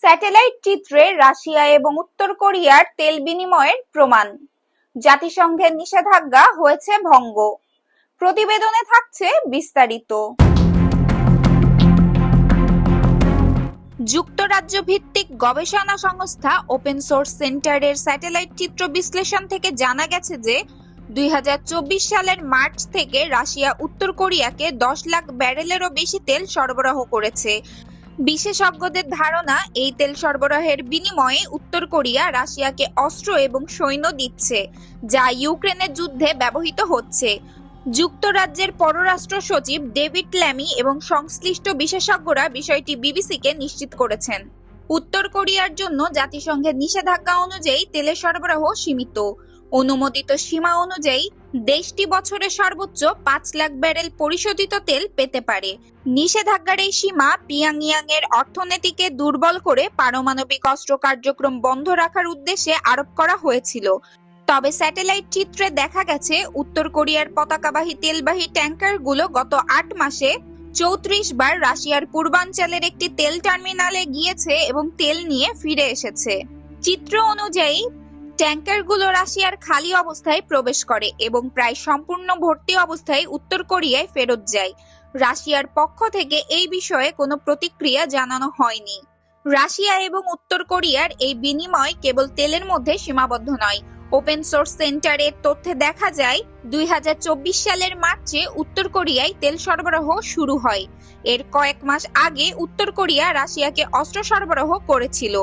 Satellite চিত্রে Russia এবং উত্তর কোরিয়ার তেল বিনিময়ের প্রমাণ। জাতিসংঘের নিষেধাজ্ঞা হয়েছে ভঙ্গ। প্রতিবেদনে থাকছে বিস্তারিত। যুক্তরাজ্য ভিত্তিক গবেষণা সংস্থা ওপেন সোর্স সেন্টারের স্যাটেলাইট চিত্র বিশ্লেষণ থেকে জানা গেছে যে 2024 সালের মার্চ থেকে রাশিয়া উত্তর কোরিয়াকে 10 লাখ ব্যারেলেরও বেশি তেল সরবরাহ করেছে। বিশেষজ্ঞদের ধারণা, এই তেল সরবরাহের বিনিময়ে উত্তর কোরিয়া রাশিয়াকে অস্ত্র এবং সৈন্য দিচ্ছে, যা ইউক্রেনের যুদ্ধে ব্যবহৃত হচ্ছে। যুক্তরাজ্যের পররাষ্ট্র সচিব ডেভিড ল্যামি এবং সংশ্লিষ্ট বিশেষজ্ঞরা বিষয়টি বিবিসিকে নিশ্চিত করেছেন। উত্তর কোরিয়ার জন্য জাতিসংঘের নিষেধাজ্ঞা অনুযায়ী তেলের সরবরাহ সীমিত। অনুমোদিত সীমা অনুযায়ী দেশটি বছরে সর্বোচ্চ 5 লাখ ব্যারেল পরিশোধিত তেল পেতে পারে। নিষেধাজ্ঞার এই সীমা পিয়ংইয়াং এর অর্থনীতিকে দুর্বল করে পারমাণবিক অস্ত্র কার্যক্রম বন্ধ রাখার উদ্দেশ্যে আরোপ করা হয়েছিল। তবে স্যাটেলাইট চিত্রে দেখা গেছে উত্তর কোরিয়ার পতাকাবাহী তেলবাহী ট্যাঙ্কারগুলো গত 8 মাসে 34 বার রাশিয়ার পূর্বাঞ্চলের একটি তেল টার্মিনালে গিয়েছে এবং তেল নিয়ে ফিরে এসেছে। চিত্র অনুযায়ী ট্যাঙ্কারগুলো রাশিয়ার খালি অবস্থায় প্রবেশ করে এবং প্রায় সম্পূর্ণ ভর্তি অবস্থায় উত্তর কোরিয়ায় ফেরত যায়। রাশিয়ার পক্ষ থেকে এই বিষয়ে কোনো প্রতিক্রিয়া জানানো হয়নি। রাশিয়া এবং উত্তর কোরিয়ার এই বিনিময় কেবল তেলের মধ্যে সীমাবদ্ধ নয়। ওপেন সোর্স সেন্টারের তথ্যে দেখা যায় 2024 সালের মার্চে উত্তর কোরিয়ায় তেল সরবরাহ শুরু হয়। এর কয়েক মাস আগে উত্তর কোরিয়া রাশিয়াকে অস্ত্র সরবরাহ করেছিল।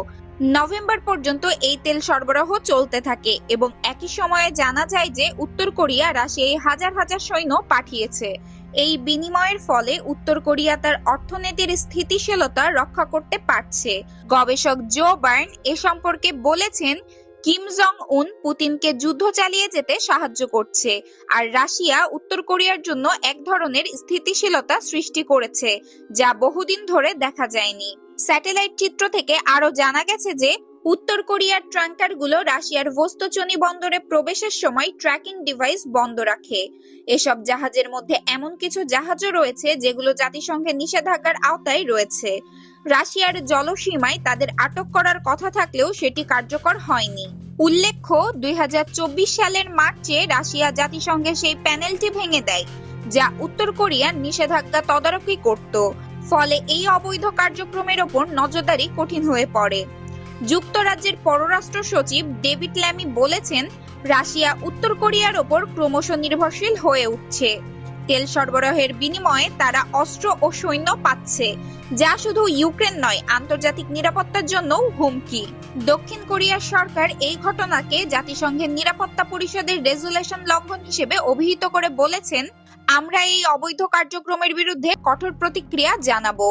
নভেম্বর পর্যন্ত এই তেল সরবরাহ চলতে থাকে এবং একই সময়ে জানা যায় যে উত্তর কোরিয়া রাশিয়ায় হাজার হাজার সৈন্য পাঠিয়েছে। এই বিনিময়ের ফলে উত্তর কোরিয়া তার অর্থনীতির স্থিতিশীলতা রক্ষা করতে পারছে। গবেষক জো বার্ন এ সম্পর্কে বলেছেন, কিম জং উন পুতিনকে যুদ্ধ চালিয়ে যেতে সাহায্য করছে, আর রাশিয়া উত্তর কোরিয়ার জন্য এক ধরনের স্থিতিশীলতা সৃষ্টি করেছে, যা বহুদিন ধরে দেখা যায়নি। স্যাটেলাইট চিত্র থেকে আরো জানা গেছে যে উত্তর কোরিয়ার ট্যাঙ্কারগুলো রাশিয়ার ভোস্তোচনি বন্দরে প্রবেশের সময় ট্র্যাকিং ডিভাইস বন্ধ রাখে। এসব জাহাজের মধ্যে এমন কিছু জাহাজও রয়েছে যেগুলো জাতিসংঘের নিষেধাজ্ঞার আওতায় রয়েছে। রাশিয়ার জলসীমায় তাদের আটক করার কথা থাকলেও সেটি কার্যকর হয়নি। উল্লেখ্য, 2024 সালের মার্চে রাশিয়া জাতিসংঘের সেই প্যানেলটি ভেঙে দেয়, যা উত্তর কোরিয়ার নিষেধাজ্ঞা তদারকি করত। ফলে এই অবৈধ কার্যক্রমের ওপর নজরদারি কঠিন হয়ে পড়ে। যুক্তরাজ্যের পররাষ্ট্র সচিব ডেভিড ল্যামি বলেছেন, রাশিয়া উত্তর কোরিয়ার ওপর ক্রমশ নির্ভরশীল হয়ে উঠছে। তেল সরবরাহের বিনিময়ে তারা অস্ত্র ও সৈন্য পাচ্ছে, যা শুধু ইউক্রেন নয়, আন্তর্জাতিক নিরাপত্তার জন্যও হুমকি। দক্ষিণ কোরিয়ার সরকার এই ঘটনাকে জাতিসংঘের নিরাপত্তা পরিষদের রেজুলেশন লঙ্ঘন হিসেবে অভিহিত করে বলেছেন, আমরা এই অবৈধ কার্যক্রমের বিরুদ্ধে কঠোর প্রতিক্রিয়া জানাবো।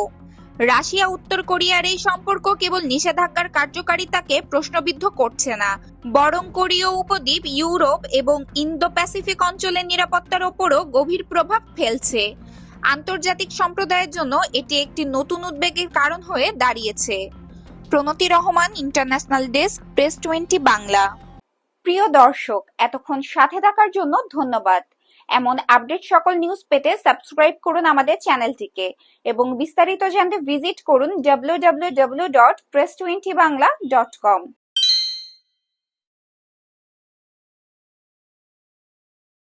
রাশিয়া উত্তর কোরিয়ার এই সম্পর্ক কেবল নিষেধাজ্ঞার কার্যকারিতাকে প্রশ্নবিদ্ধ করছে না, বরং কোরীয় উপদ্বীপ, ইউরোপ এবং ইন্দো প্যাসিফিক অঞ্চলের নিরাপত্তার ওপরও গভীর প্রভাব ফেলছে। আন্তর্জাতিক সম্প্রদায়ের জন্য এটি একটি নতুন উদ্বেগের কারণ হয়ে দাঁড়িয়েছে। Pranoti Rahman, international desk, press 20 Bangla. প্রিয় দর্শক, এতক্ষণ সাথে থাকার জন্য ধন্যবাদ। এমন আপডেট সকল নিউজ পেতে সাবস্ক্রাইব করুন আমাদের চ্যানেলটিকে এবং বিস্তারিত জানতে ভিজিট করুন www.press20bangla.com।